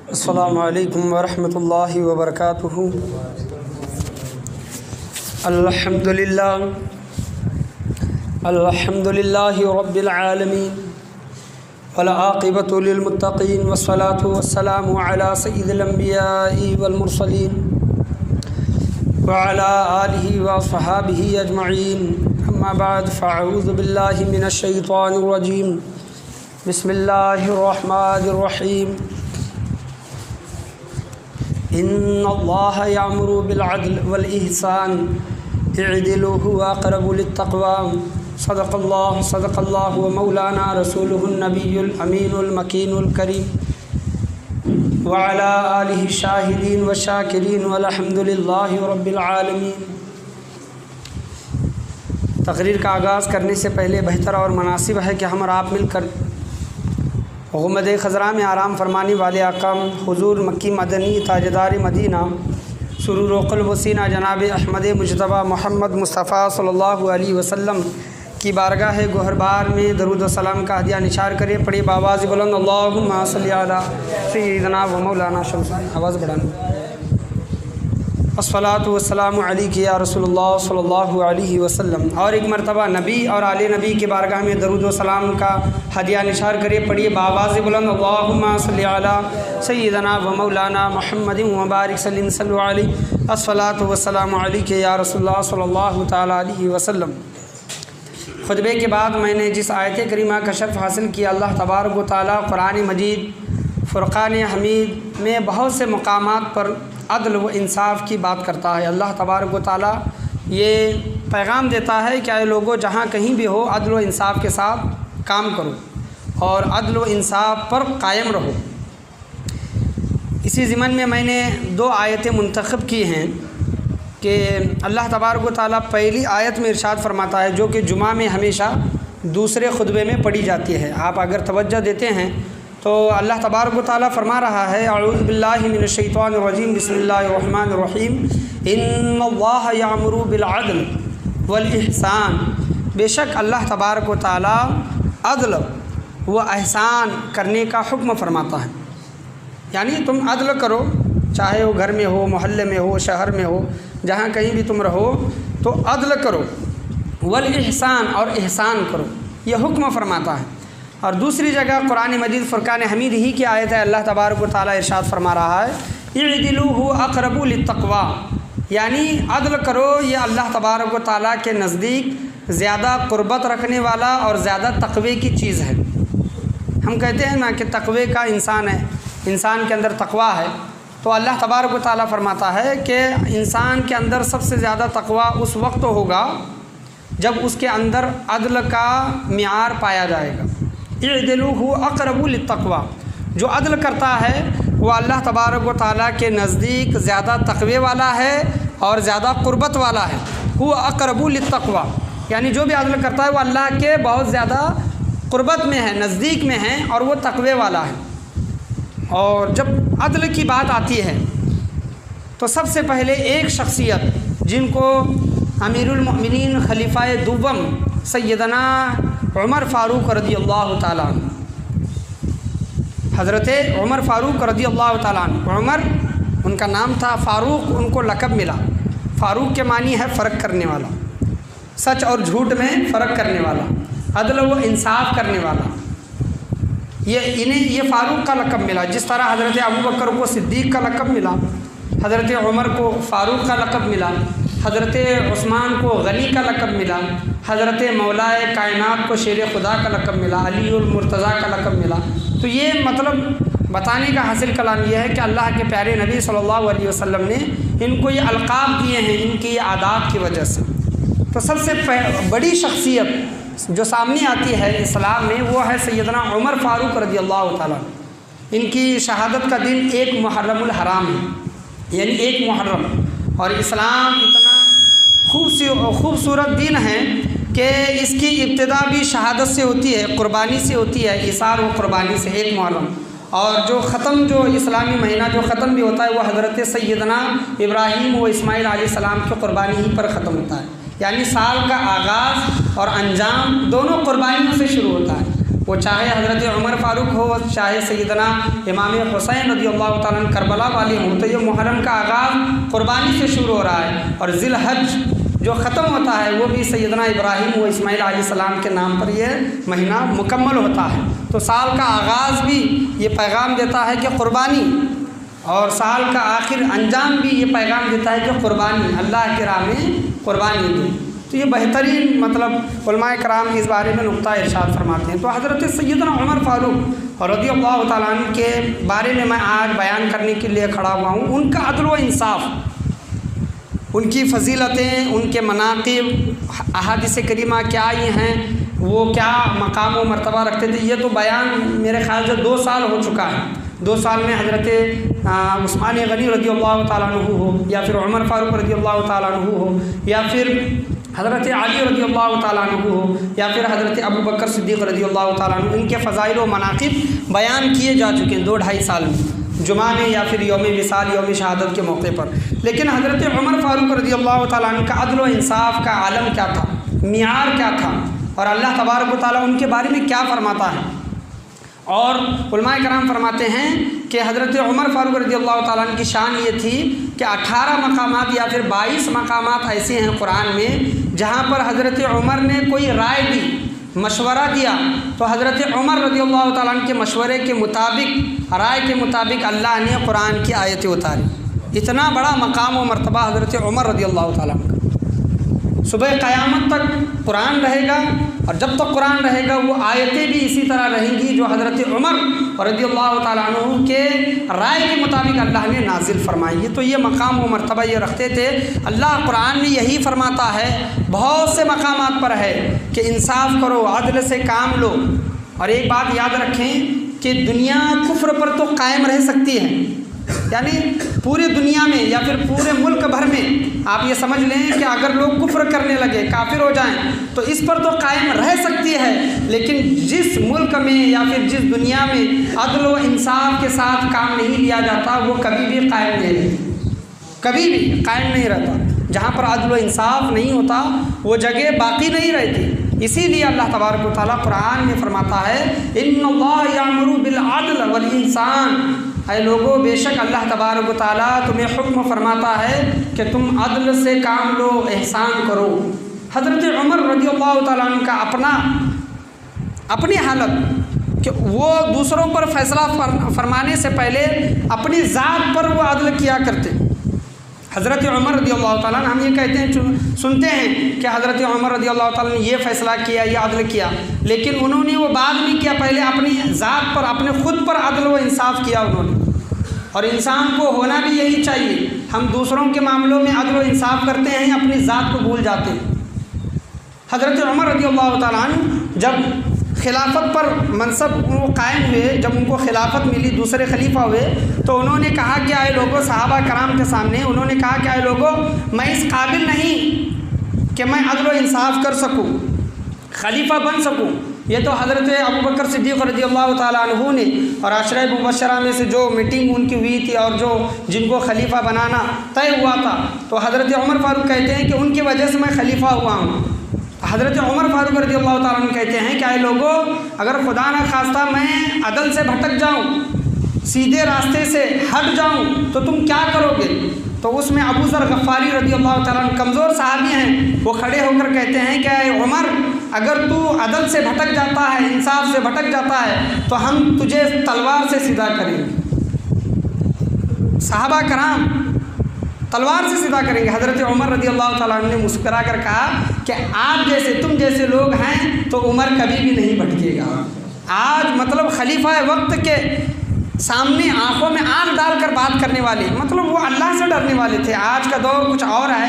अस्सलामु अलैकुम वरहमतुल्लाहि वबरकातुहू। अल्हम्दुलिल्लाहि रब्बिल आलमीन वल आक़िबतु लिल मुत्तक़ीन वस्सलातु वस्सलामु अला सय्यिदिल अंबियाइ वल मुरसलीन व अला आलिहि व अस्हाबिहि अजमईन। अम्मा बाद फ़अऊज़ु बिल्लाहि मिनश शैतानिर रजीम। बिस्मिल्लाहिर रहमानिर रहीम। इन्नल्लाह यअमुरु बिल अद्ल वल इहसान इअदिलू हुवा अक़रबु लित्तक़वा। सदक़ल्लाहु व मौलाना रसूलुहुन नबियुल अमीनुल मकीनुल करीम व अला आलिहि शाहिदीन व शाकिरीन वल्हम्दुलिल्लाहि रब्बिल आलमीन। तक़रीर का आगाज़ करने से पहले बेहतर और मुनासिब है कि हम और आप मिलकर गुम्बद ख़ज़रा में आराम फरमाने वाले आकाम हुज़ूर मक्की मदनी ताजदार मदीना सुरूर क़ल्ब वसीना जनाब अहमद मुजतबा मोहम्मद मुस्तफ़ा सल्लल्लाहु अलैहि वसल्लम की बारगाह गोहरबार में दरूद व सलाम का हदिया निशार करें। पढ़े बावाज़ बुलंद अल्लाहुम्मा सल्ली अला सय्यिदिना व मौलाना शम्स। आवाज़ बढ़ाना। अस्सलातु वस्सलामु अलैका या रसूलुल्लाह सल्लल्लाहु अलैहि वसल्लम। और एक मरतबा नबी और आले नबी के बारगाह में दरूद व सलाम का हदिया निशार करिए। पढ़िए बावाज़ बुलंद अल्लाहुम्मा सल्ली अला सय्यिदिना व मौलाना मुहम्मदिन व बारिक सल्लल्लाहु अलैहि। अस्सलातु वस्सलामु अलैका या रसूलुल्लाह सल्लल्लाहु तआला अलैहि वसल्लम। खुतबे के बाद मैंने जिस आयत करीमा का शर्फ हासिल किया, अल्लाह तबारक व तआला कुरान मजीद फ़ुरक़ान हमीद में बहुत से मकामात पर अदल व इंसाफ की बात करता है। अल्लाह तबारक व तआला ये पैगाम देता है कि आए लोगों, जहाँ कहीं भी हो अदल व इंसाफ के साथ काम करो और अदल व इंसाफ पर कायम रहो। इसी ज़िमन में मैंने दो आयतें मुंतखब की हैं कि अल्लाह तबारक व तआला पहली आयत में इरशाद फरमाता है, जो कि जुमा में हमेशा दूसरे खुतबे में पढ़ी जाती है। आप अगर तवज्जो देते हैं तो अल्लाह तबारक व तआला फरमा रहा है, अऊज़ु बिल्लाहि मिनश शैतानिर रजीम, बिस्मिल्लाहिर रहमानिर रहीम। इन्नल्लाह यअमुरु बिल अद्ल वल इहसान। बेशक अल्लाह तबारक व तआला अदल व एहसान करने का हुक्म फरमाता है। यानी तुम अदल करो, चाहे वो घर में हो, मोहल्ले में हो, शहर में हो, जहाँ कहीं भी तुम रहो तो अदल करो। वल इहसान, और एहसान करो, यह हुक्म फरमाता है। और दूसरी जगह कुरान मजीद फ़ुरक़ान हमीद ही की आयत है, अल्लाह तबारक व तआला इरशाद फरमा रहा है, इअदिलू हुवा अक़रबु लित्तक़वा। यानी अदल करो, ये अल्लाह तबारक व तआला के नज़दीक ज़्यादा क़ुर्बत रखने वाला और ज़्यादा तक़वे की चीज़ है। हम कहते हैं ना कि तक़वे का इंसान है, इंसान के अंदर तक़वा है, तो अल्लाह तबारक व तआला फरमाता है कि इंसान के अंदर सबसे ज़्यादा तक़वा उस वक्त होगा जब उसके अंदर अदल का मियार पाया जाएगा। इअदिलू हुवा अक़रबु लित्तक़वा। जो अदल करता है वो अल्लाह तबारक व तआला के नज़दीक ज़्यादा तक़वे वाला है और ज़्यादा क़ुर्बत वाला है। हुवा अक़रबु लित्तक़वा, यानी जो भी अदल करता है वो अल्लाह के बहुत ज़्यादा क़ुर्बत में है, नज़दीक में है और वो तक़वे वाला है। और जब अदल की बात आती है तो सबसे पहले एक शख्सियत जिनको अमीरुल मोमिनीन खलीफ़ाए दुव्वम सैयदना उमर फ़ारूक रज़ियल्लाहु ताला अन्हु, हज़रत उमर फ़ारूक रज़ियल्लाहु ताला अन्हु, उमर उनका नाम था, फ़ारूक उनको लक़ब मिला। फ़ारूक के मानी है फ़र्क करने वाला, सच और झूठ में फ़र्क करने वाला, अदल व इंसाफ करने वाला। ये फ़ारूक का लक़ब मिला। जिस तरह हज़रत अबू बकर को सिद्दीक़ का लक़ब मिला, हज़रत उमर को फ़ारूक का लक़ब मिला, हज़रत उस्मान को गनी का लक़ब मिला, हज़रत मौलाए कायनात को शेर खुदा का लक़ब मिला, अलीउल मुर्तज़ा का लक़ब मिला। तो ये मतलब बताने का हासिल कलाम यह है कि अल्लाह के प्यारे नबी सल्लल्लाहु अलैहि वसल्लम ने इनको ये अलक़ाब दिए हैं इनकी ये आदात की वजह से। तो सबसे बड़ी शख्सियत जो सामने आती है इस्लाम में वो है सैयदना उमर फ़ारूक रज़ियल्लाहु ताला। इनकी शहादत का दिन 1 मुहर्रमुल हराम है, यानी 1 मुहर्रम। और इस्लाम इतना खूबसूरत दिन है कि इसकी इब्तिदा भी शहादत से होती है, क़ुरबानी से होती है, इसार व क़ुरबानी से 1 मुहर्रम। और जो ख़त्म, जो इस्लामी महीना जो ख़त्म भी होता है वो हज़रत सैयदना इब्राहीम व इस्माईल अलैहिस्सलाम की क़ुरबानी ही पर ख़त्म होता है। यानी साल का आगाज़ और अंजाम दोनों क़ुरबानियों से शुरू होता है। वो चाहे हज़रत उमर फ़ारूक हो, चाहे सैयदना इमाम हुसैन रज़ियल्लाहु ताला अन्हु करबला वाले हों। तो ये मुहर्रम का आगाज़ क़ुरबानी से शुरू हो रहा है और ज़िलहज जो ख़त्म होता है वो भी सैयदना इब्राहीम व इस्माईल अलैहिस्सलाम के नाम पर ये महीना मुकम्मल होता है। तो साल का आगाज़ भी ये पैगाम देता है कि क़ुरबानी, और साल का आखिर अंजाम भी ये पैगाम देता है कि क़ुरबानी, अल्लाह की राह में क़ुरबानी दो। तो ये बेहतरीन मतलब उलमाए कराम इस बारे में नुक्ता इरशाद फरमाते हैं। तो हज़रत सैयदना उमर फ़ारूक रज़ियल्लाहु ताला अन्हु के बारे में मैं आज बयान करने के लिए खड़ा हुआ हूँ। उनका अदल व इंसाफ़, उनकी फ़जीलतें, उनके मनाक़िब, अहादीस करीमा क्या ये हैं, वो क्या मकाम व मर्तबा रखते थे, ये तो बयान मेरे ख़्याल से 2 साल हो चुका है। 2 साल में हज़रत उस्मान गनी रज़ियल्लाहु ताला अन्हु हो, या फिर उमर फ़ारूक रज़ियल्लाहु ताला अन्हु हो, या फिर हज़रत अली रज़ियल्लाहु ताला अन्हु हो, या फिर हज़रत अबू बकर सिद्दीक़ रज़ियल्लाहु ताला अन्हु, इनके फ़ज़ाइल व मनाक़िब बयान किए जा चुके हैं 2-2.5 साल में, जुमा में या फिर यौम विसाल, यौम शहादत के मौके पर। लेकिन हज़रत उमर फ़ारूक रज़ियल्लाहु ताला अन्हु का अदल व इंसाफ़ का आलम क्या था, मियार क्या था, और अल्लाह तबारक व तआला उनके बारे में क्या फ़रमाता है। और उलमाए कराम फरमाते हैं कि हज़रत उमर फ़ारूक रज़ियल्लाहु ताला अन्हु की शान ये थी कि 18 मकामात या फिर 22 मकामात ऐसे हैं कुरान में जहाँ पर हज़रत उमर ने कोई राय दी, मशवरा दिया, तो हज़रत उमर रज़ियल्लाहु ताला अन्हु के मशवरे के मुताबिक, राय के मुताबिक अल्लाह ने कुरान की आयतें उतारी। इतना बड़ा मकाम व मर्तबा हज़रत उमर रज़ियल्लाहु ताला अन्हु का। सुबह क़यामत तक कुरान रहेगा, और जब तक कुरान रहेगा वो आयतें भी इसी तरह रहेंगी जो हज़रत उमर रज़ियल्लाहु ताला अन्हु के राय के मुताबिक अल्लाह ने नाजिल फरमाई। तो ये मकाम व मर्तबा ये रखते थे। अल्लाह कुरान में यही फरमाता है, बहुत से मकामात पर है कि इंसाफ करो, अदल से काम लो। और एक बात याद रखें कि दुनिया कुफ्र पर तो कायम रह सकती है, यानी पूरी दुनिया में या फिर पूरे मुल्क भर में आप ये समझ लें कि अगर लोग कुफ्र करने लगे, काफिर हो जाएं, तो इस पर तो कायम रह सकती है। लेकिन जिस मुल्क में या फिर जिस दुनिया में अदल व इंसाफ के साथ काम नहीं लिया जाता वो कभी भी कायम नहीं रहती, कभी भी कायम नहीं रहता। जहाँ पर अदल व इंसाफ नहीं होता वो जगह बाकी नहीं रहती। इसीलिए अल्लाह तबारक व तआला कुरान में फरमाता है, इन्नल्लाह यामुरु बिल अदल वल इंसान, ऐ लोगो बेशक अल्लाह तबारक व तआला तुम्हें हुक्म फरमाता है कि तुम अदल से काम लो, एहसान करो। हज़रत उमर रज़ियल्लाहु ताला अन्हु का अपनी हालत कि वो दूसरों पर फैसला फरमाने से पहले अपनी ज़ात पर वो अदल किया करते। हज़रत उमर रज़ियल्लाहु ताला अन्हु, हम ये कहते हैं, सुनते हैं कि हज़रत उमर रज़ियल्लाहु ताला ने ये फ़ैसला किया, ये अदल किया, लेकिन उन्होंने वो बात नहीं किया, पहले अपनी ज़ात पर, अपने ख़ुद पर अदल व इंसाफ किया उन्होंने। और इंसान को होना भी यही चाहिए। हम दूसरों के मामलों में अदल व इंसाफ करते हैं, अपनी ज़ात को भूल जाते हैं। हज़रत उमर रज़ियल्लाहु ताला अन्हु जब खिलाफत पर मनसब वो कायम हुए, जब उनको खिलाफत मिली, दूसरे खलीफा हुए, तो उन्होंने कहा कि आए लोगों, सहाबा कराम के सामने उन्होंने कहा कि आए लोगों, मैं इस काबिल नहीं कि मैं अदल व इंसाफ कर सकूं, खलीफा बन सकूं। ये तो हज़रत अबू बकर सिद्दीक़ रज़ियल्लाहु ताला अन्हु ने और आशरा मुबश्शरा में से जो मीटिंग उनकी हुई थी और जो जिनको खलीफा बनाना तय हुआ था, तो हज़रत उमर फ़ारूक कहते हैं कि उनकी वजह से मैं खलीफा हुआ हूँ। हज़रत उमर फ़ारूक रज़ियल्लाहु ताला अन्हु कहते हैं कि आए लोगों, अगर खुदा न खास्ता मैं अदल से भटक जाऊँ, सीधे रास्ते से हट जाऊँ, तो तुम क्या करोगे। तो उसमें अबू ज़र गफ़ारी रज़ियल्लाहु ताला अन्हु, कमज़ोर सहाबी हैं, वो खड़े होकर कहते हैं कि आए उमर, अगर तू अदल से भटक जाता है, इंसाफ से भटक जाता है, तो हम तुझे तलवार से सीधा करेंगे। सहाबा कराम तलवार से सीधा करेंगे। हज़रत उमर रज़ियल्लाहु ताला अन्हु ने मुस्कुरा कर कहा कि आप जैसे, तुम जैसे लोग हैं तो उमर कभी भी नहीं भटकेगा। आज मतलब खलीफा वक्त के सामने आंखों में आंख डालकर बात करने वाले, मतलब वो अल्लाह से डरने वाले थे। आज का दौर कुछ और है।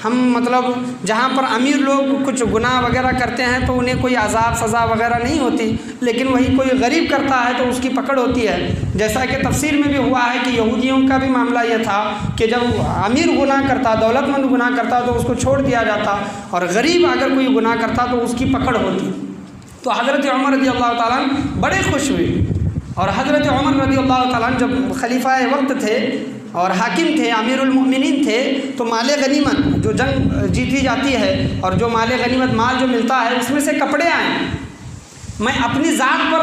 हम मतलब जहाँ पर अमीर लोग कुछ गुनाह वगैरह करते हैं तो उन्हें कोई अज़ाब सज़ा वगैरह नहीं होती, लेकिन वही कोई गरीब करता है तो उसकी पकड़ होती है। जैसा कि तफसीर में भी हुआ है कि यहूदियों का भी मामला यह था कि जब अमीर गुनाह करता, दौलतमंद गुनाह करता तो उसको छोड़ दिया जाता, और गरीब अगर कोई गुनाह करता तो उसकी पकड़ होती। तो हज़रत उमर रज़ियल्लाहु ताला अन्हु बड़े खुश हुए। और हज़रत उमर रज़ियल्लाहु ताला अन्हु जब खलीफा वक्त थे और हाकिम थे, अमीरुल मोमिनीन थे, तो माले गनीमत जो जंग जीती जाती है और जो माले गनीमत माल जो मिलता है उसमें से कपड़े आए, मैं अपनी ज़ात पर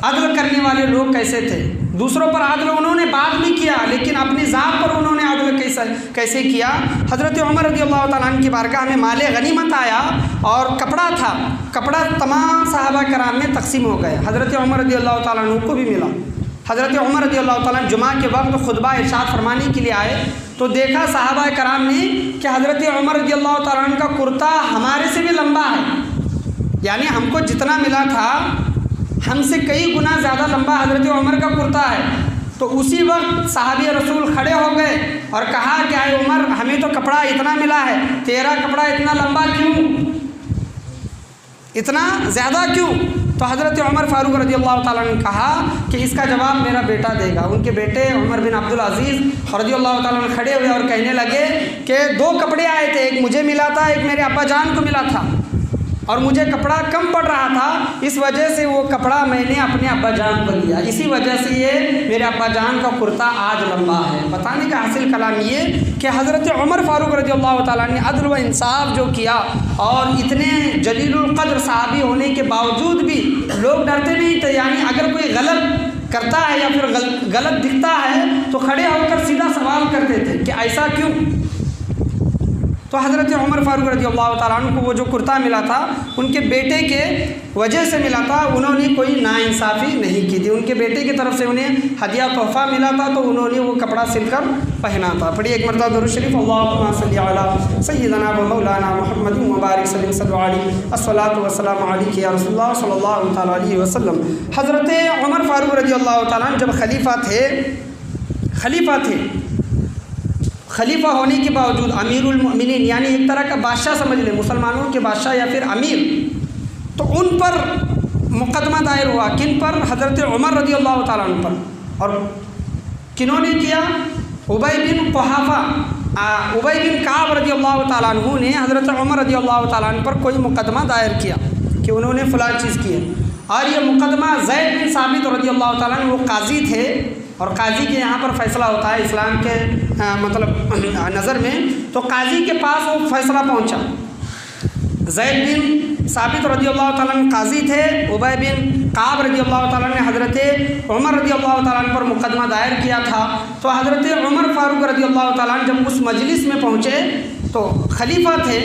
अदल करने वाले लोग कैसे थे। दूसरों पर अदल उन्होंने बाद में किया, लेकिन अपनी ज़ात पर उन्होंने अदल कैसे किया। हज़रत उमर रज़ियल्लाहु ताला अन्हु की बारगाह में माले गनीमत आया और कपड़ा था, कपड़ा तमाम सहाबा कराम में तकसीम हो गया। हज़रत उमर रज़ियल्लाहु ताला अन्हु को भी मिला। हज़रत उमर रज़ियल्लाहु ताला जुमा के वक्त खुतबा इरशाद फरमाने के लिए आए तो देखा सहाबा कराम ने कि हज़रत उमर रज़ियल्लाहु ताला अन्हु का कुर्ता हमारे से भी लंबा है, यानी हमको जितना मिला था हमसे कई गुना ज़्यादा लंबा हज़रत उमर का कुर्ता है। तो उसी वक्त सहाबी रसूल खड़े हो गए और कहा कि आए उमर, हमें तो कपड़ा इतना मिला है, तेरा कपड़ा इतना लंबा क्यों, इतना ज़्यादा क्यों। तो हज़रत उमर फ़ारूक रज़ियल्लाहु ताला ने कहा कि इसका जवाब मेरा बेटा देगा। उनके बेटे उमर बिन अब्दुल अज़ीज़ रज़ियल्लाहु ताला ने खड़े हुए और कहने लगे कि 2 कपड़े आए थे, एक मुझे मिला था, एक मेरे अब्बा जान को मिला था, और मुझे कपड़ा कम पड़ रहा था, इस वजह से वो कपड़ा मैंने अपने अब्बा जान को दिया, इसी वजह से ये मेरे अब्बा जान का कुर्ता आज लंबा है। बताने का हासिल कलाम ये कि हज़रत उमर फ़ारूक रज़ियल्लाहु ताला ने अदल व इंसाफ जो किया, और इतने जलीलुल क़द्र सहाबी होने के बावजूद भी लोग डरते नहीं थे। यानी अगर कोई गलत करता है या फिर गलत दिखता है तो खड़े होकर सीधा सवाल करते थे कि ऐसा क्यों। तो हज़रत उमर फ़ारूक रज़ियल्लाहु ताला अन्हु को वो जो कुर्ता मिला था उनके बेटे के वजह से मिला था, उन्होंने कोई नाइंसाफ़ी नहीं की थी। उनके बेटे की तरफ से उन्हें हदिया तोहफ़ा मिला था तो उन्होंने वो कपड़ा सिलकर पहना था। पढ़िए एक मरतबा दुरूद शरीफ, अल्लाहुम्मा सल्लि अला सय्यिदना व मौलाना मुहम्मद व बारिक सल्लल्लाहु अलैहि अस्सलातु वस्सलामु अलैका या रसूलल्लाह सल्लल्लाहु तआला अलैहि वसल्लम। हज़रत उमर फ़ारूक रज़ियल्लाहु ताला अन्हु जब खलीफा थे, खलीफा होने के बावजूद अमीरुल मोमिनीन यानी एक तरह का बादशाह समझ लें, मुसलमानों के बादशाह या फिर अमीर, तो उन पर मुकदमा दायर हुआ। किन पर? हज़रत उमर रज़ियल्लाहु ताला अन्हु पर। और किन्होंने किया? उबई बिन कुहाफ़ा, उबई बिन काब रज़ियल्लाहु ताला अन्हु ने हज़रत उमर रज़ियल्लाहु ताला अन्हु पर कोई मुकदमा दायर किया कि उन्होंने फ़लाँ चीज़ की है। और ये मुकदमा ज़ैद बिन साबित रज़ियल्लाहु ताला अन्हु वो काजी थे, और काजी के यहाँ पर फ़ैसला होता है इस्लाम के मतलब नज़र में। तो काजी के पास वो फ़ैसला पहुँचा। ज़ैद बिन साबित रज़ियल्लाहु ताला अन्हु काजी थे, उबई बिन काब रज़ियल्लाहु ताला ने हज़रत उमर रज़ियल्लाहु ताला पर मुकदमा दायर किया था। तो हज़रत उमर फ़ारूक रज़ियल्लाहु ताला जब उस मजलिस में पहुँचे तो खलीफा थे,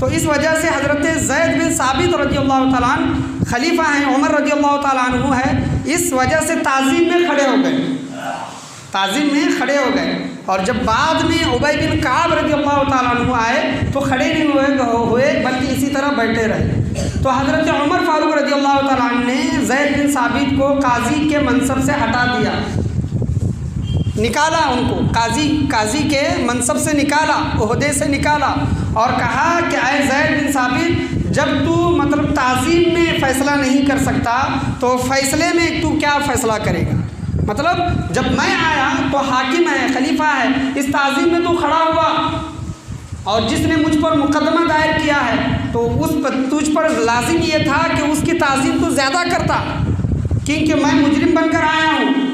तो इस वजह से हज़रत ज़ैद बिन साबित रज़ियल्लाहु ताला खलीफा हैं, उमर रज़ियल्लाहु ताला अन्हु है, इस वजह से ताज़ीम में खड़े हो गए, ताज़ीम में खड़े हो गए। और जब बाद में उबई बिन काब रज़ियल्लाहु ताला अन्हु आए तो खड़े नहीं हुए बल्कि इसी तरह बैठे रहे। तो हज़रत उमर फ़ारूक रज़ियल्लाहु ताला अन्हु ने ज़ैद बिन साबित को काजी के मनसब से हटा दिया, निकाला उनको, काजी के मनसब से निकाला, ओहदे से निकाला, और कहा कि आए ज़ैद बिन साबित, जब तू मतलब ताज़ीम में फ़ैसला नहीं कर सकता तो फ़ैसले में तू क्या फ़ैसला करेगा। मतलब जब मैं आया तो हाकिम है, खलीफा है, इस ताज़ीम में तू खड़ा हुआ और जिसने मुझ पर मुकदमा दायर किया है तो तुझ पर लाजिम ये था कि उसकी ताज़ीम तू ज़्यादा करता, क्योंकि मैं मुजरिम बनकर आया हूँ।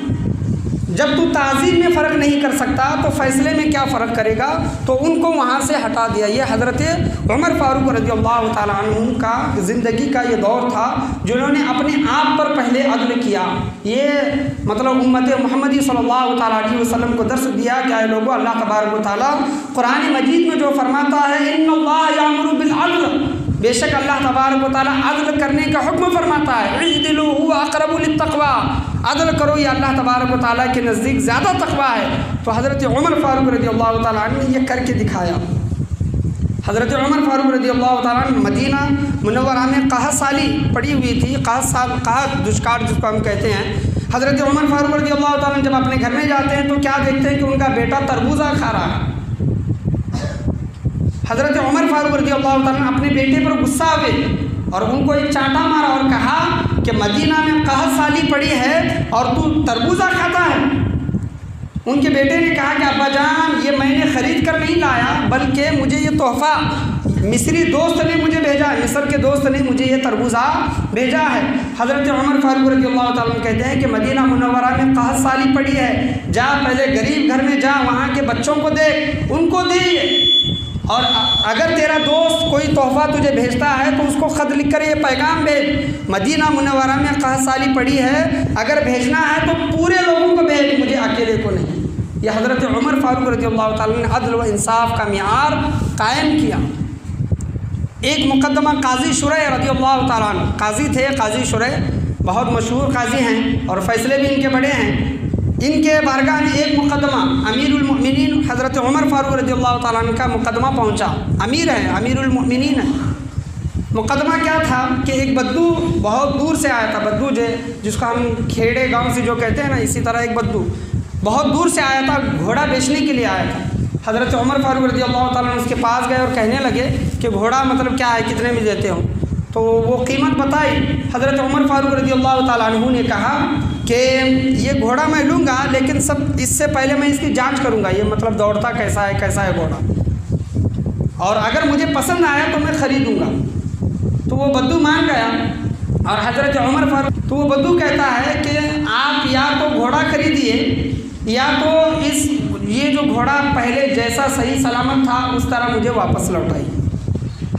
जब तू ताज़ीम में फ़र्क नहीं कर सकता तो फ़ैसले में क्या फ़र्क करेगा। तो उनको वहाँ से हटा दिया। ये हज़रत उमर फ़ारूक रज़ियल्लाहु ताला अन्हु का ज़िंदगी का ये दौर था जिन्होंने अपने आप पर पहले अदल किया। ये मतलब उम्मत मुहम्मदी सल्लल्लाहु ताला अलैहि वसल्लम को दर्स दिया कि लोगों, अल्लाह तबारक व तआला कुरान मजीद में जो फरमाता है, इन्नल्लाह यामुरु बिल अदल, बेशक अल्लाह तबारक व तआला अदल करने का हुक्म फरमाता है। इदिलु हुवा अक़रबु लित्तक़वा, अदल करो, ये अल्लाह तबारक व तआला के नज़दीक ज़्यादा तक़वा है। तो हज़रत उमर फ़ारूक रज़ियल्लाहु ताला अन्हु ने ये करके दिखाया। हज़रत उमर फ़ारूक रज़ियल्लाहु ताला अन्हु मदीना मुनव्वरा में कहत साली पड़ी हुई थी, कहत दुष्काट जिसको हम कहते हैं। हज़रत उमर फ़ारूक रज़ियल्लाहु ताला अन्हु जब अपने घर में जाते हैं तो क्या देखते हैं कि उनका बेटा तरबूजा खा रहा है। हज़रत उमर फ़ारूक रज़ियल्लाहु ताला अपने बेटे पर गुस्सा हुए और उनको एक चांटा मारा और कहा कि मदीना में कहत साली पड़ी है और तू तरबूजा खाता है। उनके बेटे ने कहा कि अब्बा जान, ये मैंने ख़रीद कर नहीं लाया, बल्कि मुझे ये तोहफ़ा मिस्री दोस्त ने मुझे भेजा है, मिस्र के दोस्त ने मुझे ये तरबूजा भेजा है। हज़रत उमर फ़ारूक रज़ियल्लाहु ताला कहते हैं कि मदीना मुनव्वरा में कहत साली पड़ी है, जा पहले गरीब घर में जा, वहाँ के बच्चों को दे, उनको दे और अगर तेरा दोस्त कोई तोहफ़ा तुझे भेजता है तो उसको ख़त लिख कर ये पैगाम भेज, मदीना मुनव्वरा में क़हत साली पड़ी है, अगर भेजना है तो पूरे लोगों को भेज, मुझे अकेले को नहीं। यह हज़रत उमर फ़ारूक रज़ियल्लाहु ताला ने अदल व इंसाफ का मियार कायम किया। एक मुकदमा काजी शुरैह रज़ियल्लाहु ताला अन्हु, काजी थे, काजी शुरैह बहुत मशहूर काजी हैं और फ़ैसले भी इनके बड़े हैं। इनके बारगाह में एक मुकदमा अमीरुल मोमिनीन हज़रत उमर फ़ारूक रज़ियल्लाहु ताला अन्हु का मुकदमा पहुंचा। अमीर है, अमीरुल मोमिनीन है। मुकदमा क्या था कि एक बद्दू बहुत दूर से आया था, बद्दू जिसको हम खेड़े गांव से जो कहते हैं ना, इसी तरह एक बद्दू बहुत दूर से आया था, घोड़ा बेचने के लिए आया था। हज़रत उमर फ़ारूक रज़ियल्लाहु ताला अन्हु उसके पास गए और कहने लगे कि घोड़ा मतलब क्या है, कितने में देते हो? तो वो कीमत बताई। हज़रत उमर फ़ारूक रज़ियल्लाहु ताला अन्हु ने कहा कि ये घोड़ा मैं लूँगा, लेकिन सब इससे पहले मैं इसकी जांच करूँगा, ये मतलब दौड़ता कैसा है घोड़ा, और अगर मुझे पसंद आया तो मैं ख़रीदूँगा। तो वो बद्दू मान गया और हज़रत उमर फ़ारूक, तो वो बद्दू कहता है कि आप या तो घोड़ा खरीदिए या तो ये जो घोड़ा पहले जैसा सही सलामत था उस तरह मुझे वापस लौटाइए।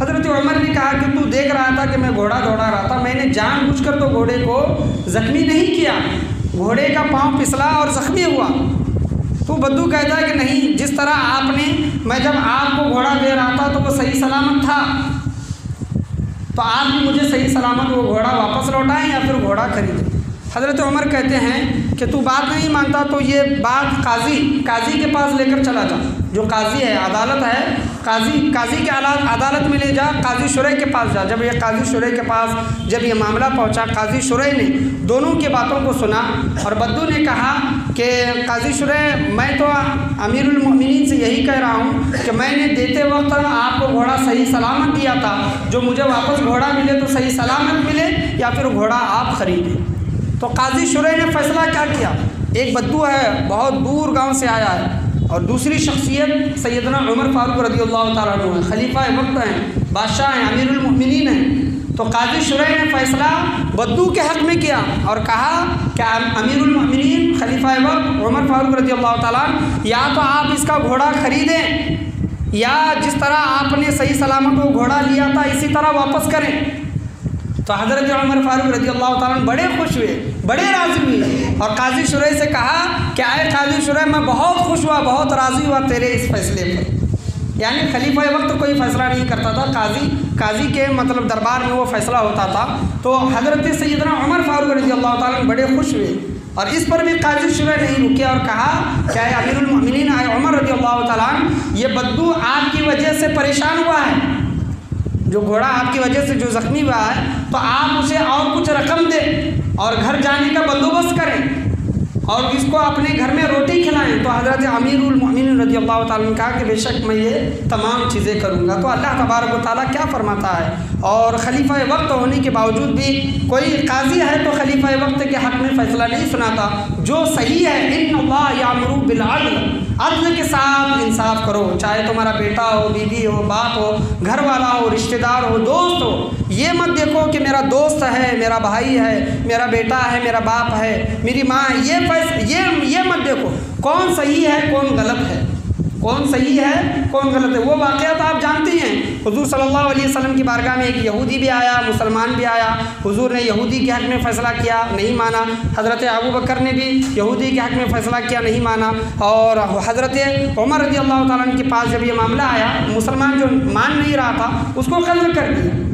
हज़रत उमर ने कहा कि तू देख रहा था कि मैं घोड़ा दौड़ा रहा था, मैंने जानबूझकर तो घोड़े को ज़ख्मी नहीं किया, घोड़े का पाँव फिसला और ज़ख्मी हुआ। तो बद्दू कहता है कि नहीं, जिस तरह आपने, मैं जब आपको घोड़ा दे रहा था तो वो सही सलामत था, तो आप भी मुझे सही सलामत वो घोड़ा वापस लौटाएं या फिर घोड़ा खरीदें। हज़रत उमर कहते हैं कि तू बात नहीं मानता तो ये बात काजी के पास लेकर चला जा, जो काजी है, अदालत है, काजी के अदालत में ले जा, काजी शुरैह के पास जा। जब ये काजी शुरैह के पास जब ये मामला पहुंचा, काजी शुरैह ने दोनों की बातों को सुना और बद्दू ने कहा कि काजी शुरैह, मैं तो अमीरुल मोमिनीन से यही कह रहा हूँ कि मैंने देते वक्त आपको घोड़ा सही सलामत दिया था, जो मुझे वापस घोड़ा मिले तो सही सलामत मिले या फिर घोड़ा आप ख़रीदें। तो काजी शुरैह ने फ़ैसला क्या किया, एक बद्दू है बहुत दूर गांव से आया है और दूसरी शख्सियत सैयदना उमर फ़ारूक रज़ियल्लाहु ताला अन्हु हैं, खलीफा वक्त हैं, बादशाह हैं, अमीरुल मोमिनीन हैं। तो काजी शुरैह ने फ़ैसला बद्दू के हक़ में किया और कहा कि अमीरुल मोमिनीन खलीफा वक्त उमर फ़ारूक रज़ियल्लाहु ताला या तो आप इसका घोड़ा ख़रीदें या जिस तरह आपने सही सलामत वो घोड़ा लिया था इसी तरह वापस करें। तो हज़रत उमर फ़ारूक रज़ियल्लाहु ताला बड़े खुश हुए, बड़े राज़ी हुए और काजी शुरैह से कहा कि आए काजी शुरैह, मैं बहुत खुश हुआ, बहुत राज़ी हुआ तेरे इस फैसले पर। यानी खलीफा वक्त कोई फ़ैसला नहीं करता था, काजी के मतलब दरबार में वो फ़ैसला होता था। तो हज़रत सैयदना उमर फ़ारूक रज़ियल्लाहु ताला बड़े खुश हुए और इस पर भी काजी शुरैह नहीं रुके और कहा क्या अमीरुल मोमिनीन उमर रज़ियल्लाहु ताला, ये बद्दू आपकी वजह से परेशान हुआ है, जो घोड़ा आपकी वजह से जो ज़ख्मी हुआ है, तो आप उसे और कुछ रकम दें और घर जाने का बंदोबस्त करें और इसको अपने घर में रोटी खिलाएं। तो हज़रत अमीरुल मोमिनीन रज़ियल्लाहु ताला ने कहा कि बेशक मैं ये तमाम चीज़ें करूँगा। तो अल्लाह तबारक व तआला क्या फरमाता है, और खलीफा वक्त होने के बावजूद भी कोई काजी है तो खलीफा वक्त के हक़ में फ़ैसला नहीं सुनाता, जो सही है। इन्नल्लाह यामुरु बिल अद्ल, अद्ल के साथ इंसाफ करो, चाहे तुम्हारा बेटा हो, बीवी हो, बाप हो, घर वाला हो, रिश्तेदार हो, दोस्त हो। ये मत देखो कि मेरा दोस्त है, मेरा भाई है, मेरा बेटा है, मेरा बाप है, मेरी माँ है, ये मत देखो कौन सही है कौन गलत है, कौन सही है कौन गलत है। वो वाक़यात आप जानती हैं, हुज़ूर सल्लल्लाहु अलैहि वसल्लम की बारगाह में एक यहूदी भी आया, मुसलमान भी आया, हुज़ूर ने यहूदी के हक़ में फ़ैसला किया, नहीं माना। हज़रत अबू बकर ने भी यहूदी के हक़ में फ़ैसला किया, नहीं माना। और हज़रत उमर रज़ियल्लाहु ताला अन्हु के पास जब ये मामला आया, मुसलमान जो मान नहीं रहा था उसको क़त्ल कर दिया।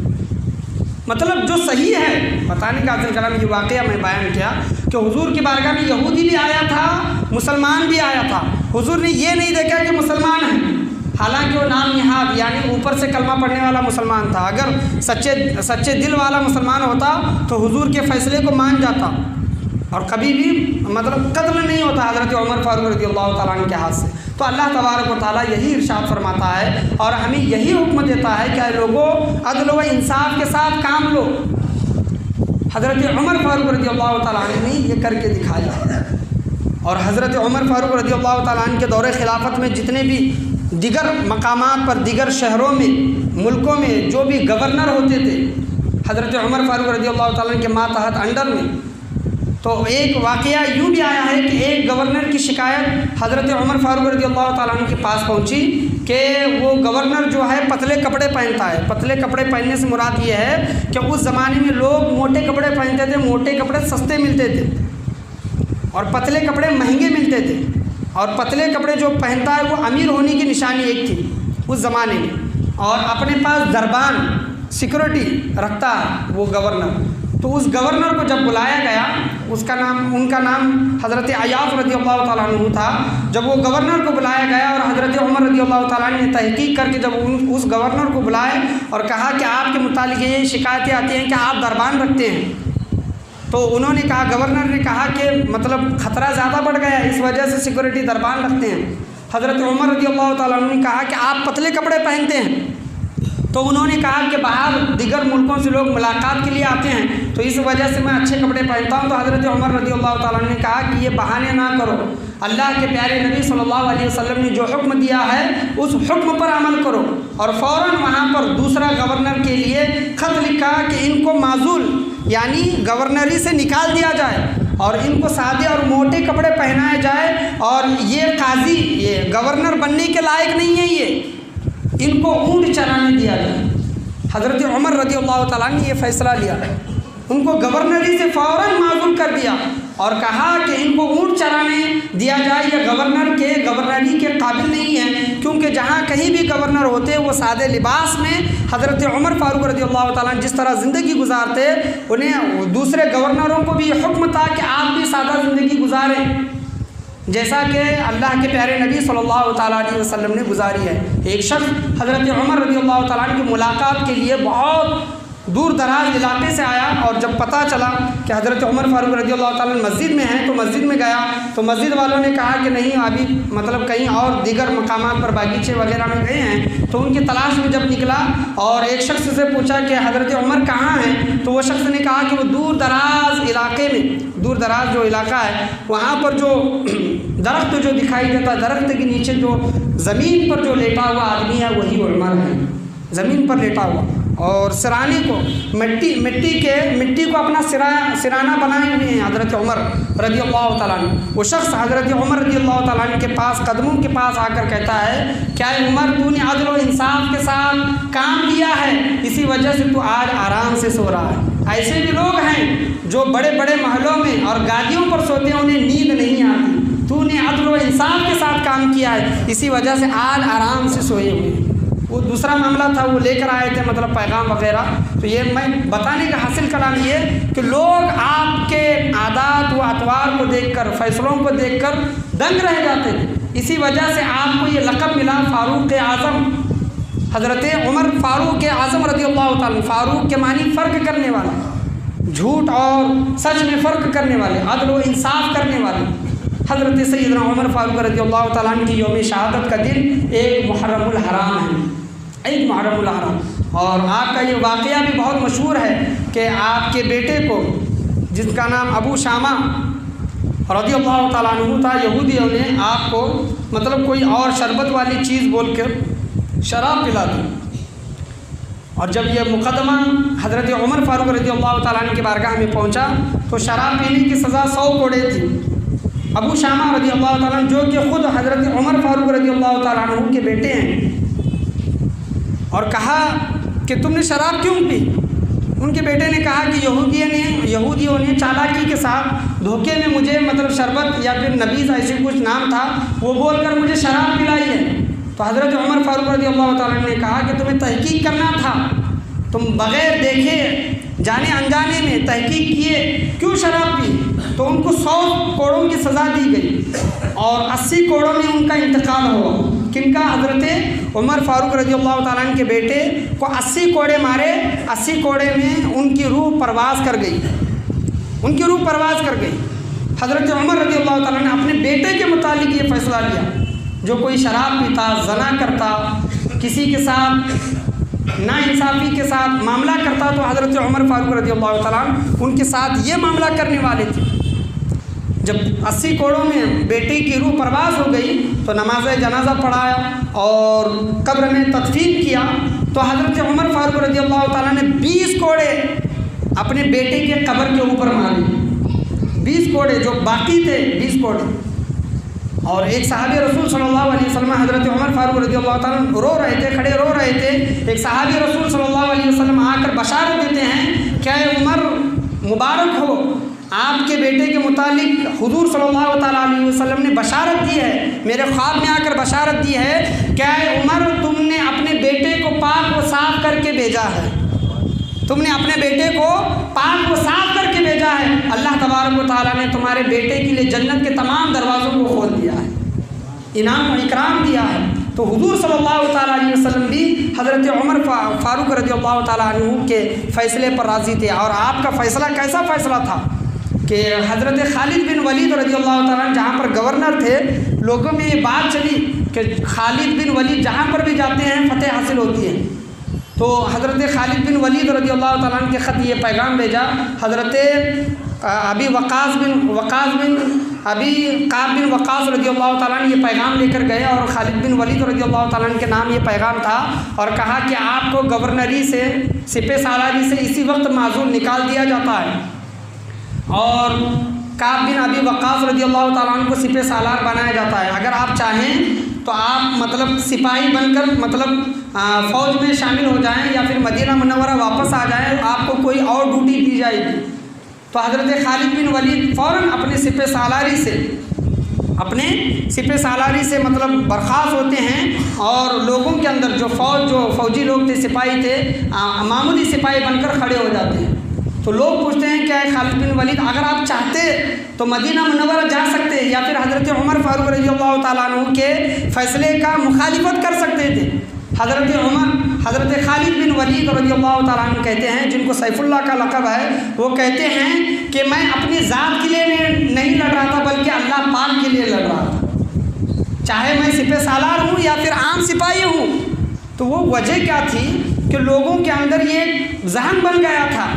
मतलब जो सही है बताने का असल कलाम ये वाक़या मैं बयान किया कि हुज़ूर की बारगाह में यहूदी भी आया था, मुसलमान भी आया था। हुज़ूर ने ये नहीं देखा कि मुसलमान है, हालांकि वो नाम निहाद यानी ऊपर से कलमा पढ़ने वाला मुसलमान था। अगर सच्चे दिल वाला मुसलमान होता तो हुज़ूर के फ़ैसले को मान जाता और कभी भी मतलब कत्ल नहीं होता हज़रत उमर फ़ारूक रज़ियल्लाहु ताला अन्हु के हाथ से। तो अल्लाह तबारक व तआला यही इरशाद फरमाता है और हमें यही हुक्म देता है कि लोगों अदल व इंसाफ के साथ काम लो। हज़रत उमर फ़ारूक रज़ियल्लाहु ताला अन्हु ने ये करके दिखाया। और हज़रत उमर फ़ारूक रज़ियल्लाहु ताला अन्हु के दौरे खिलाफत में जितने भी दिगर मकामात पर, दिगर शहरों में, मुल्कों में जो भी गवर्नर होते थे हज़रत उमर फ़ारूक रज़ियल्लाहु ताला अन्हु के मातहत अंडर में, तो एक वाक़या यूँ भी आया है कि एक गवर्नर की शिकायत हज़रत उमर फ़ारूक रज़ियल्लाहु ताला अन्हु के पास पहुँची कि वो गवर्नर जो है पतले कपड़े पहनता है। पतले कपड़े पहनने से मुराद ये है कि उस ज़माने में लोग मोटे कपड़े पहनते थे, मोटे कपड़े सस्ते मिलते थे और पतले कपड़े महंगे मिलते थे। और पतले कपड़े जो पहनता है वो अमीर होने की निशानी एक थी उस ज़माने में, और अपने पास दरबान सिक्योरिटी रखता है वो गवर्नर। तो उस गवर्नर को जब बुलाया गया, उनका नाम हज़रत अय्याज़ रज़ियल्लाहु ताला अन्हु था। जब वो गवर्नर को बुलाया गया और हज़रत उमर रज़ियल्लाहु ताला अन्हु ने तहकीक करके जब उस गवर्नर को बुलाए और कहा कि आपके मुतालिक ये शिकायतें आती हैं कि आप दरबान रखते हैं, तो उन्होंने कहा, गवर्नर ने कहा कि मतलब ख़तरा ज़्यादा बढ़ गया है, इस वजह से सिक्योरिटी दरबान रखते हैं। हज़रत उमर रज़ियल्लाहु ताला अन्हु ने कहा कि आप पतले कपड़े पहनते हैं, तो उन्होंने कहा कि बाहर दिगर मुल्कों से लोग मुलाकात के लिए आते हैं, तो इस वजह से मैं अच्छे कपड़े पहनता हूँ। तो हज़रत उमर रज़ियल्लाहु ताला अन्हु ने कहा कि ये बहाने ना करो, अल्लाह के प्यारे नबी सल्लल्लाहु अलैहि वसल्लम ने जो हुक्म दिया है उस हुक्म पर अमल करो। और फ़ौरन वहाँ पर दूसरा गवर्नर के लिए ख़त लिखा कि इनको माजूल यानी गवर्नरी से निकाल दिया जाए और इनको सादे और मोटे कपड़े पहनाए जाए, और ये काजी ये गवर्नर बनने के लायक नहीं है, ये इनको ऊँट चराने दिया जाए। हज़रत उमर रज़ियल्लाहु ताला ने ये फ़ैसला लिया, उनको गवर्नरी से फ़ौरन माजूल कर दिया और कहा कि इनको ऊँट चराने दिया जाए, ये गवर्नरी के काबिल नहीं है। क्योंकि जहाँ कहीं भी गवर्नर होते वो सादे लिबास में, हज़रत उमर फ़ारूक रज़ियल्लाहु ताला जिस तरह ज़िंदगी गुजारते, उन्हें दूसरे गवर्नरों को भी हुक्म था कि आप भी सादा ज़िंदगी गुजारें जैसा कि अल्लाह के प्यारे नबी सल्लल्लाहु ताला अलैहि वसल्लम ने गुजारी है। एक शख्स हज़रत उमर रज़ियल्लाहु ताला की मुलाकात के लिए बहुत दूर दराज इलाके से आया, और जब पता चला कि हज़रत उमर फ़ारूक रज़ियल्लाहु ताला मस्जिद में हैं, तो मस्जिद में गया तो मस्जिद वालों ने कहा कि नहीं, अभी मतलब कहीं और दीगर मकामात पर बागीचे वगैरह में गए हैं। तो उनकी तलाश में जब निकला और एक शख्स से पूछा कि हज़रत उमर कहाँ हैं, तो वो शख्स ने कहा कि वो दूर दराज इलाके में, दूर दराज जो इलाका है वहाँ पर जो दरख्त जो दिखाई देता, दरख्त के नीचे जो ज़मीन पर जो लेटा हुआ आदमी है वही उमर है, ज़मीन पर लेटा हुआ, और सिराने को मिट्टी को अपना सिराना बनाए हुए हैं हज़रत उमर रज़ियल्लाहु ताला अन्हु। वो शख्स हज़रत उमर रज़ियल्लाहु ताला अन्हु के पास कदमों के पास आकर कहता है, क्या उमर तूने अदल व इंसाफ के साथ काम लिया है, इसी वजह से तू आज आराम से सो रहा है। ऐसे भी लोग हैं जो बड़े बड़े महलों में और गादियों पर सोते हैं, उन्हें नींद नहीं आती, तूने अदल व इंसाफ के साथ काम किया है, इसी वजह से आज आराम से सोए हुए हैं। वो दूसरा मामला था, वो लेकर आए थे मतलब पैगाम वगैरह। तो ये मैं बताने का हासिल कलाम ये कि लोग आपके आदात व अतवार को देखकर, फैसलों को देखकर दंग रह जाते थे। इसी वजह से आपको ये लक़ब मिला फ़ारूक आज़म, हज़रत उमर फ़ारूक आज़म रज़ियल्लाहु ताला। फ़ारूक के मानी फ़र्क करने वाला, झूठ और सच में फ़र्क करने वाले, अदल व इंसाफ करने वाले। हज़रत सैयदना उमर फ़ारूक रज़ियल्लाहु ताला की यौम शहादत का दिन एक मुहर्रमुल हराम है, एक मुहर्रमुल हराम। और आपका ये वाक़या भी बहुत मशहूर है कि आपके बेटे को, जिसका नाम अबू शामा रज़ियल्लाहु ताला अन्हु था, यहूदियों ने आपको मतलब कोई और शरबत वाली चीज़ बोलकर शराब पिला दी। और जब यह मुकदमा हज़रत उमर फ़ारूक रज़ियल्लाहु ताला अन्हु की बारगाह में पहुँचा तो शराब पीने की सज़ा 100 कोड़े थी। अबू शामा रज़ियल्लाहु ताला जो कि ख़ुद हज़रत उमर फ़ारूक रज़ियल्लाहु ताला अन्हु के बेटे हैं, और कहा कि तुमने शराब क्यों पी। उनके बेटे ने कहा कि यहूदियों ने चालाकी के साथ धोखे में मुझे मतलब शरबत या फिर नबीज़ ऐसे कुछ नाम था वो बोलकर मुझे शराब पिलाई है। तो हज़रत उमर फ़ारूक रज़ियल्लाहु ताला ने कहा कि तुम्हें तहकीक करना था, तुम बग़ैर देखे जाने अनजाने में तहकीक किए क्यों शराब पी। तो उनको 100 कोड़ों की सज़ा दी गई और 80 कोड़ों में उनका इंतकाल हुआ। किनका? हज़रत उमर फ़ारूक रज़ियल्लाहु ताला के बेटे को 80 कोड़े मारे। 80 कोड़े में उनकी रूह परवाज़ कर गई, उनकी रूह परवाज़ कर गई। हज़रत उमर रज़ियल्लाहु ताला ने अपने बेटे के मुतालिक ये फ़ैसला लिया, जो कोई शराब पीता, ज़ना करता, किसी के साथ नाइंसाफ़ी के साथ मामला करता, तो हज़रत उमर फ़ारूक रज़ियल्लाहु ताला उनके साथ ये मामला करने वाले थे। जब 80 कोड़ों में बेटी की रूह परवाज़ हो गई तो नमाज जनाजा पढ़ाया और कब्र में तदफीन किया। तो हज़रत उमर फ़ारूक रज़ियल्लाहु ताला ने 20 कोड़े अपने बेटे के कब्र के ऊपर मारे। 20 कोड़े जो बाकी थे, 20 कोड़े और एक सहाबी रसूल सल्लल्लाहु अलैहि वसल्लम हज़रत उमर फारूक रज़ियल्लाहु ताला अन्हु रो रहे थे, खड़े रो रहे थे। एक सहाबी रसूल सल्लल्लाहु अलैहि वसल्लम आकर बशारत देते हैं, क्या उमर मुबारक हो, आपके बेटे के मुतालिक हुजूर सल्लल्लाहु ताला अलैहि वसल्लम ने बशारत दी है, मेरे ख्वाब में आकर बशारत दी है, क्या उमर तुमने अपने बेटे को पाक व साफ करके भेजा है, तुमने अपने बेटे को पाक व साफ करके भेजा है। अल्लाह तबारक व तआला ने तुम्हारे बेटे के लिए जन्नत के तमाम दरवाज़ों को खोल दिया है, इनाम और इकराम दिया है। तो हुजूर सल्लल्लाहु ताला अलैहि वसल्लम भी हज़रत उमर फारूक रज़ियल्लाहु ताला अन्हु के फ़ैसले पर राज़ी थे। और आपका फ़ैसला कैसा फ़ैसला था कि हज़रत खालिद बिन वलीद रज़ियल्लाहु ताला जहाँ पर गवर्नर थे, लोगों में ये बात चली कि खालिद बिन वलीद जहाँ पर भी जाते हैं फ़तेह हासिल होती है। तो हज़रत खालिद बिन वलीद रज़ियल्लाहु ताला अन्हु के ख़त ये पैगाम भेजा, हज़रत अबी काब बिन वक़ास रज़ियल्लाहु ताला अन्हु ये पैगाम लेकर गए और खालिद बिन वलीद रज़ियल्लाहु ताला अन्हु के नाम ये पैगाम था और कहा कि आपको गवर्नरी से, सिपह सालारी से इसी वक्त माज़ूल निकाल दिया जाता है और काब बिन अबी वक़ास रज़ियल्लाहु ताला अन्हु को सिपह सालार बनाया जाता है। अगर आप चाहें तो आप मतलब सिपाही बनकर मतलब फ़ौज में शामिल हो जाएं या फिर मदीना मुनव्वरा वापस आ जाएं, आपको कोई और ड्यूटी दी जाएगी। तो हज़रत खालिद बिन वलीद फ़ौरन अपने सिपह सालारी से मतलब बर्खास्त होते हैं और लोगों के अंदर जो फ़ौजी लोग थे, सिपाही थे, मामूली सिपाही बनकर खड़े हो जाते हैं। तो लोग पूछते हैं क्या है खालिद बिन वलीद, अगर आप चाहते तो मदीना मुनव्वरा जा सकते या फिर हज़रत उमर फारूक रज़ियल्लाहु ताला अन्हु के फ़ैसले का मुखालिफत कर सकते थे। हज़रत खालिद बिन वलीद रज़ियल्लाहु ताला अन्हु कहते हैं, जिनको सैफुल्लाह का लक़ब है, वो कहते हैं कि मैं अपनी ज़ात के लिए नहीं लड़ रहा था बल्कि अल्लाह पाक के लिए लड़ रहा था, चाहे मैं सिपह सालार हूँ या फिर आम सिपाही हूँ। तो वो वजह क्या थी कि लोगों के अंदर ये जहन बन गया था,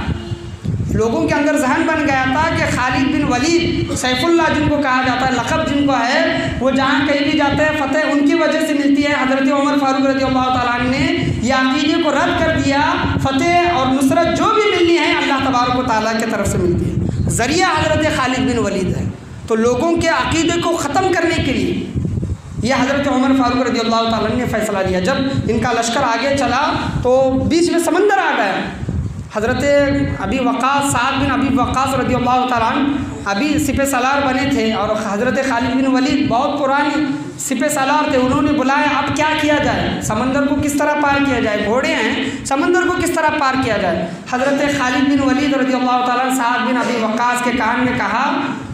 लोगों के अंदर जहन बन गया था कि खालिद बिन वलीद, सैफुल्लाह जिनको कहा जाता है, लक़ब जिनको है, वो जहाँ कहीं भी जाते हैं फ़तेह उनकी वजह से मिलती है। हज़रत उमर फारूक रज़ियल्लाहु ताला अन्हु ने ये अक़ीदे को रद्द कर दिया, फ़तेह और नुसरत जो भी मिलनी है अल्लाह तबारक व तआला की तरफ से मिलती है, ज़रिया हज़रत खालिद बिन वलीद है। तो लोगों के अक़ीदे को ख़त्म करने के लिए यह हज़रत उमर फारूक रज़ियल्लाहु ताला अन्हु ने फ़ैसला लिया। जब इनका लश्कर आगे चला तो बीच में समंदर आ गया। हज़रत साद बिन अबी वक़ास रज़ियल्लाहु ताला अन्हु अभी सिपह सालार बने थे और हज़रत खालिद बिन वलीद बहुत पुरानी सिपह सालार थे। उन्होंने बुलाया अब क्या किया जाए, समंदर को किस तरह पार किया जाए, घोड़े हैं, समंदर को किस तरह पार किया जाए। हज़रत खालिद बिन वलीद रज़ियल्लाहु ताला अन्हु साद बिन अबी वक़ास के कान में कहा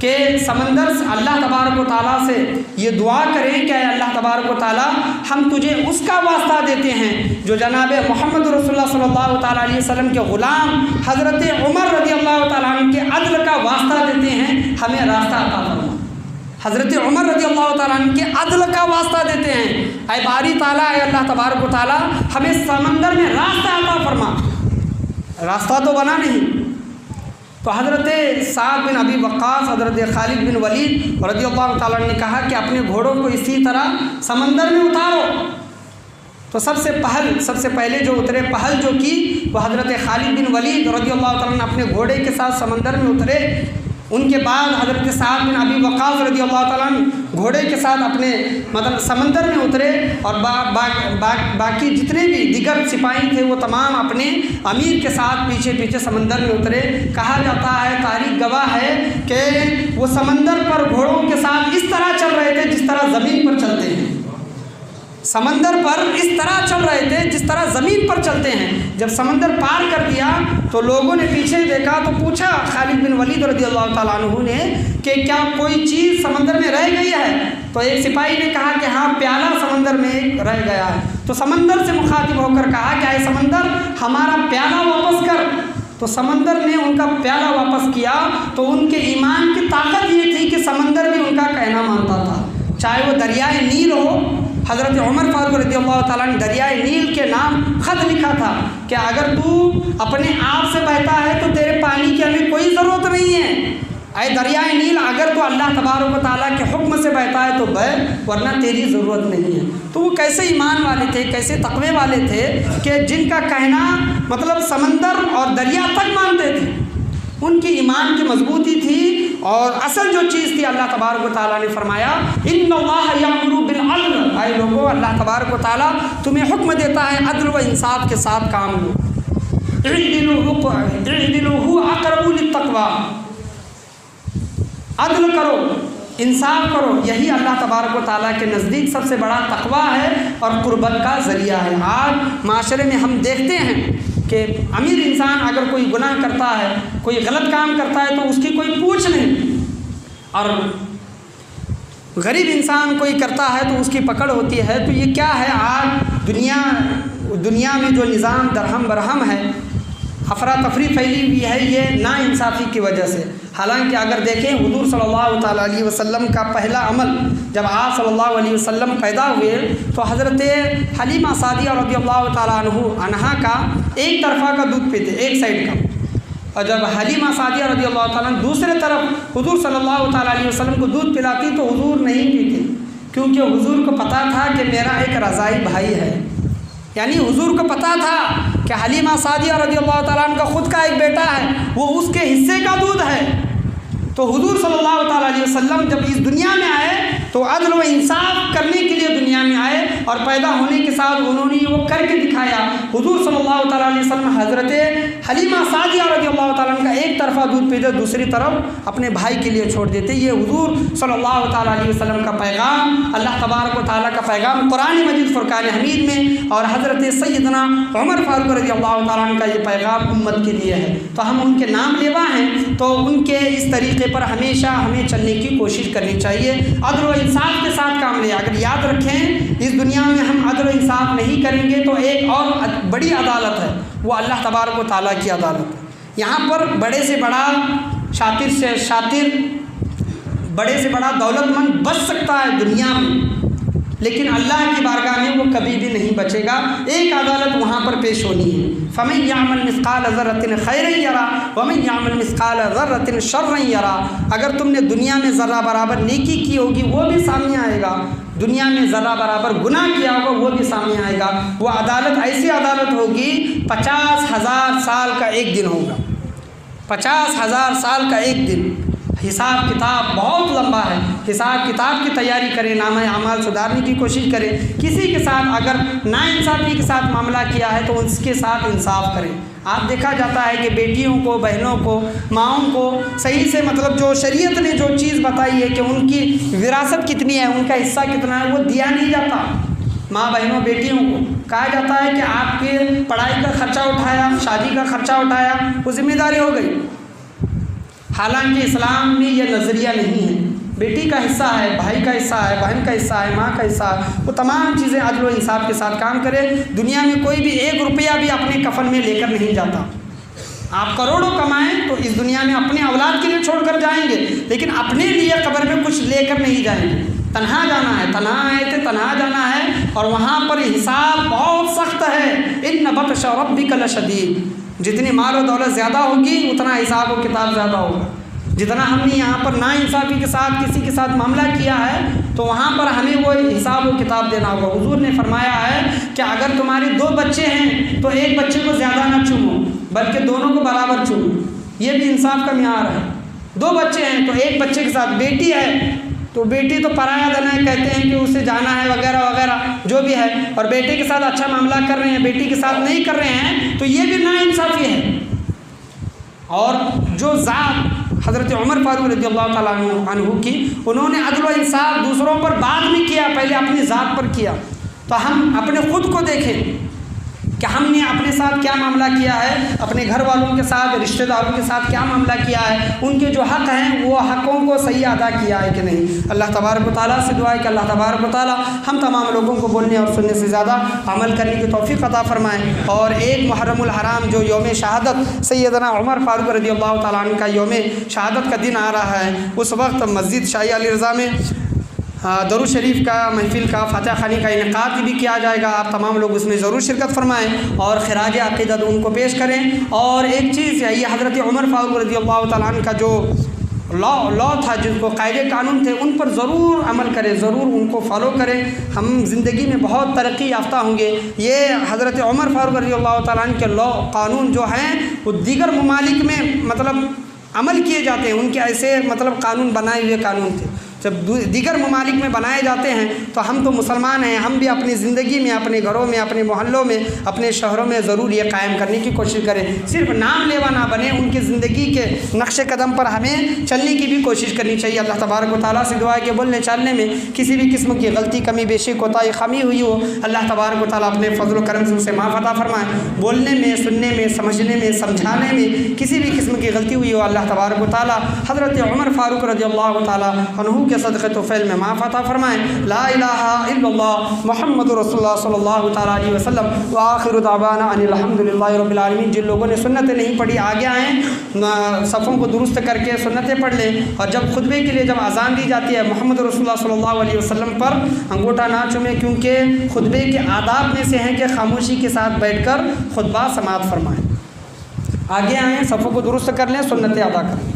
कि समंदर अल्लाह तबारक व तआला से ये दुआ करें कि अल्लाह तबारक व तआला हम तुझे उसका वास्ता देते हैं जो जनाब मोहम्मद रसूलुल्लाह सल्लल्लाहु ताला अलैहि वसल्लम के ग़ुलाम हज़रत उमर रज़ियल्लाहु ताला अन्हु के अदल का वास्ता देते हैं, हमें रास्ता अता फरमा। हज़रत उमर रज़ियल्लाहु ताला अन्हु के अदल का वास्ता देते हैं, ऐ बारी ताला, ऐ अल्लाह तबारक व तआला हमें समंदर में रास्ता अता फरमा। रास्ता तो बना नहीं। तो हज़रत साद बिन अबी वक़ास, हज़रत खालिद बिन वलीद रज़ियल्लाहु ताला अन्हु ने कहा कि अपने घोड़ों को इसी तरह समंदर में उतारो। तो सबसे पहले जो उतरे, पहल जो की वो हज़रत खालिद बिन वलीद रज़ियल्लाहु ताला अन्हु अपने घोड़े के साथ समंदर में उतरे। उनके बाद हज़रत साद बिन अबी वक़ास रज़ियल्लाहु ताला अन्हु घोड़े के साथ अपने मतलब समंदर में उतरे और बाकी जितने भी दिगर सिपाही थे वो तमाम अपने अमीर के साथ पीछे पीछे समंदर में उतरे। कहा जाता है, तारीख़ गवाह है कि वो समंदर पर घोड़ों के साथ इस तरह चल रहे थे जिस तरह ज़मीन पर चलते हैं, समंदर पर इस तरह चल रहे थे जिस तरह ज़मीन पर चलते हैं। जब समंदर पार कर दिया तो लोगों ने पीछे देखा तो पूछा खालिद बिन वलीद रज़ियल्लाहु ताला अन्हु ने कि क्या कोई चीज़ समंदर में रह गई है। तो एक सिपाही ने कहा कि हाँ, प्याला समंदर में रह गया है। तो समंदर से मुखातिब होकर कहा कि आए समंदर, हमारा प्याला वापस कर। तो समंदर ने उनका प्याला वापस किया। तो उनके ईमान की ताकत ये थी कि समंदर भी उनका कहना मानता था, चाहे वो दरियाए नील हो। हज़रत उमर फारूक रज़ियल्लाहु ताला ने दरियाए नील के नाम ख़त लिखा था कि अगर तू अपने आप से बहता है तो तेरे पानी की हमें कोई ज़रूरत नहीं है। ऐ दरियाए नील, अगर तो अल्लाह तबारक व तआला के हुक्म से बहता है तो बह, वरना तेरी ज़रूरत नहीं है। तो वो कैसे ईमान वाले थे, कैसे तक़वे वाले थे कि जिनका कहना मतलब समंदर और दरिया तक मानते थे। उनकी ईमान की मजबूती थी और असल जो चीज़ थी अल्लाह तबारक व तआला ने फरमाया इन्नल्लाह यअमुरु बिल अद्ल, आए लोगों अल्लाह तबारक व तआला तुम्हें हुक्म देता है अदल व इंसाफ के साथ काम लो। इअदिलू हुवा अक़रबु लित्तक़वा, अदल करो, इंसाफ करो, यही अल्लाह तबारक व तआला के नज़दीक सबसे बड़ा तक़वा है और क़ुर्बत का ज़रिया है। आज माशरे में हम देखते हैं कि अमीर इंसान अगर कोई गुनाह करता है, कोई गलत काम करता है तो उसकी कोई पूछ नहीं, और गरीब इंसान कोई करता है तो उसकी पकड़ होती है। तो ये क्या है, आज दुनिया में जो निज़ाम दरहम बरहम है, अफरा तफरी फैली हुई है, ये नाइंसाफ़ी की वजह से। हालांकि अगर देखें हुज़ूर सल्लल्लाहु ताला अलैहि वसल्लम का पहला अमल, जब आप सल्लल्लाहु अलैहि वसल्लम पैदा हुए तो हज़रत हलीमा सादिया रज़ियल्लाहु ताला अन्हा का एक तरफ़ा का दूध पीते, एक साइड का, और जब हलीमा सादिया रज़ियल्लाहु ताला दूसरे तरफ हुज़ूर सल्लल्लाहु ताला अलैहि वसल्लम को दूध पिलाती तो हुज़ूर नहीं पीते, क्योंकि हुज़ूर को पता था कि मेरा एक रज़ाई भाई है। यानी हुज़ूर को पता था कि हलीमा सादिया रज़ियल्लाहु ताला अन्हा का ख़ुद का एक बेटा है, वो उसके हिस्से का दूध है। तो हुज़ूर सल्लल्लाहु ताला अलैहि वसल्लम जब इस दुनिया में आए तो अदल व इंसाफ करने के लिए दुनिया में आए, और पैदा होने के साथ उन्होंने वो करके दिखाया। हुज़ूर सल्लल्लाहु ताला अलैहि वसल्लम हज़रत हलीमा सादिया रज़ियल्लाहु ताला अन्हा का एक तरफ़ा दूध पीते, दूसरी तरफ अपने भाई के लिए छोड़ देते। ये हुज़ूर सल्लल्लाहु ताला अलैहि वसल्लम का पैगाम, अल्लाह तबारक व तआला का पैगाम कुरान मजीद फ़ुरक़ान हमीद में, और हज़रत सैयदना उमर फ़ारूक रज़ियल्लाहु ताला अन्हु का ये पैगाम उम्मत के लिए है। तो हम उनके नाम लेवा हैं, तो उनके इस तरीक़े पर हमेशा हमें चलने की कोशिश करनी चाहिए। अदल व इंसाफ के साथ काम लें। अगर याद रखें इस दुनिया में हम अदल व इंसाफ नहीं करेंगे तो एक और बड़ी अदालत है, वो अल्लाह तबारक व तआला की अदालत है। यहाँ पर बड़े से बड़ा शातिर से शातिर, बड़े से बड़ा दौलतमंद बच सकता है दुनिया में, लेकिन अल्लाह की बारगाह में वो कभी भी नहीं बचेगा। एक अदालत वहाँ पर पेश होनी है। फ़मन यअमल मिस्क़ाल ज़र्रतिन खैरन यरा वमन यअमल मिस्क़ाल ज़र्रतिन शर्रन यरा। अगर तुमने दुनिया में ज़र्रा बराबर नेकी की होगी वो भी सामने आएगा, दुनिया में ज़र्रा बराबर गुनाह किया होगा वो भी सामने आएगा। वो अदालत ऐसी अदालत होगी 50,000 साल का एक दिन होगा, 50,000 साल का एक दिन। हिसाब किताब बहुत लंबा है, हिसाब किताब की तैयारी करें, नामे अमाल सुधारने की कोशिश करें। किसी के साथ अगर नाइंसाफ़ी के साथ मामला किया है तो उसके साथ इंसाफ करें। आप देखा जाता है कि बेटियों को, बहनों को, माओं को सही से मतलब जो शरीयत ने जो चीज़ बताई है कि उनकी विरासत कितनी है, उनका हिस्सा कितना है, वो दिया नहीं जाता। माँ बहनों बेटियों को कहा जाता है कि आपके पढ़ाई का ख़र्चा उठाया, शादी का ख़र्चा उठाया, वो जिम्मेदारी हो गई। हालांकि इस्लाम में यह नज़रिया नहीं है। बेटी का हिस्सा है, भाई का हिस्सा है, बहन का हिस्सा है, माँ का हिस्सा है, वो तमाम चीज़ें अदल व इंसाफ के साथ काम करें। दुनिया में कोई भी 1 रुपया भी अपने कफन में लेकर नहीं जाता। आप करोड़ों कमाएं तो इस दुनिया में अपने औलाद के लिए छोड़कर जाएंगे, लेकिन अपने लिए कब्र में कुछ लेकर नहीं जाएंगे। तन्हा जाना है, तन्हा आए थे तन्हा जाना है, और वहाँ पर हिसाब बहुत सख्त है। इन्न बत्श रब्बिका लशदीद। जितनी माल और दौलत ज़्यादा होगी उतना हिसाब और किताब ज़्यादा होगा। जितना हमने यहाँ पर नाइंसाफ़ी के साथ किसी के साथ मामला किया है तो वहाँ पर हमें वो हिसाब और किताब देना होगा। हुज़ूर ने फरमाया है कि अगर तुम्हारे 2 बच्चे हैं तो एक बच्चे को ज़्यादा न चूमो बल्कि दोनों को बराबर चूमो। ये भी इंसाफ का म्यार है। 2 बच्चे हैं तो एक बच्चे के साथ, बेटी है तो बेटी तो पराया धन है, कहते हैं कि उसे जाना है वगैरह वगैरह जो भी है, और बेटे के साथ अच्छा मामला कर रहे हैं, बेटी के साथ नहीं कर रहे हैं, तो ये भी नाइंसाफ़ी है। और जो ज़ात हज़रत उमर फ़ारूक रज़ियल्लाहु ताला अन्हु की, उन्होंने अदल व इंसाफ दूसरों पर बाद में किया, पहले अपनी ज़ात पर किया। तो हम अपने ख़ुद को देखें कि हमने अपने साथ क्या मामला किया है, अपने घर वालों के साथ, रिश्तेदारों के साथ क्या मामला किया है, उनके जो हक़ हैं वो हक़ों को सही अदा किया है कि नहीं। अल्लाह तबारक व तआला से दुआ है कि अल्लाह तबारक व तआला हम तमाम लोगों को बोलने और सुनने से ज़्यादा अमल करने की तौफ़ीक़ अता फ़रमाएँ। और 1 मुहर्रमुल हराम जो यौम शहादत सैयदना उमर फ़ारूक रज़ियल्लाहु ताला अन्हु का यौम शहादत का दिन आ रहा है, उस वक्त मस्जिद शाही अली रज़ा में दरूद शरीफ का महफिल का फातिहा ख़ानी का इनेकाद भी किया जाएगा। आप तमाम लोग उसमें ज़रूर शिरकत फरमाएँ और ख़िराज अक़ीदत उनको पेश करें। और एक चीज़ ये हज़रत उमर फ़ारूक रज़ियल्लाहु ताला अन्हु का जो लॉ था, जिनको कायदे कानून थे, उन पर ज़रूर अमल करें, ज़रूर उनको फॉलो करें। हम ज़िंदगी में बहुत तरक्की याफ्ता होंगे। ये हज़रत उमर फ़ारूक रज़ियल्लाहु ताला अन्हु के लॉ कानून जो हैं वो दीगर ममालिक में मतलब अमल किए जाते हैं, उनके ऐसे मतलब कानून बनाए हुए कानून थे। जब दीगर ममालिक में बनाए जाते हैं तो हम तो मुसलमान हैं, हम भी अपनी ज़िंदगी में, अपने घरों में, अपने मोहल्लों में, अपने शहरों में ज़रूर ये कायम करने की कोशिश करें। सिर्फ नाम लेवा ना बने, उनकी ज़िंदगी के नक्शे कदम पर हमें चलने की भी कोशिश करनी चाहिए। अल्लाह तबारक व तआला से दुआ है कि बोलने चालने में किसी भी किस्म की गलती, कमी, बेशी, कोताही, खामी हुई हो, अल्लाह तबारक व तआला अपने फजल व करम से उसे माफ़ अता फरमाए। बोलने में, सुनने में, समझने में, समझाने में किसी भी किस्म की गलती हुई हो, अल्लाह तबारक व तआला हज़रत उमर फ़ारूक रज़ियल्लाहु तआला अन्हु के सदक़े तौफ़ील में माफ़ अता फरमाएँ। ला इलाहा इल्लल्लाह मुहम्मदुर रसूलुल्लाह सल्लल्लाहु तआला अलैहि वसल्लम व आखिरु दावाना अनिल हम्दुलिल्लाहि रब्बिल आलमीन। जिन लोगों ने सुन्नतें नहीं पढ़ी आगे आएँ, सफ़ों को दुरुस्त करके सुन्नतें पढ़ लें। और जब खुतबे के लिए जब अज़ान दी जाती है, मोहम्मद रसूलुल्लाह सल्लल्लाहु अलैहि वसल्लम पर अंगूठा ना चूमें, क्योंकि खुतबे के आदाब में से हैं कि खामोशी के साथ बैठकर खुतबा समाअत फरमाएँ। आगे आएँ, सफ़ों को दुरुस्त कर लें, सुन्नतें अदा करें।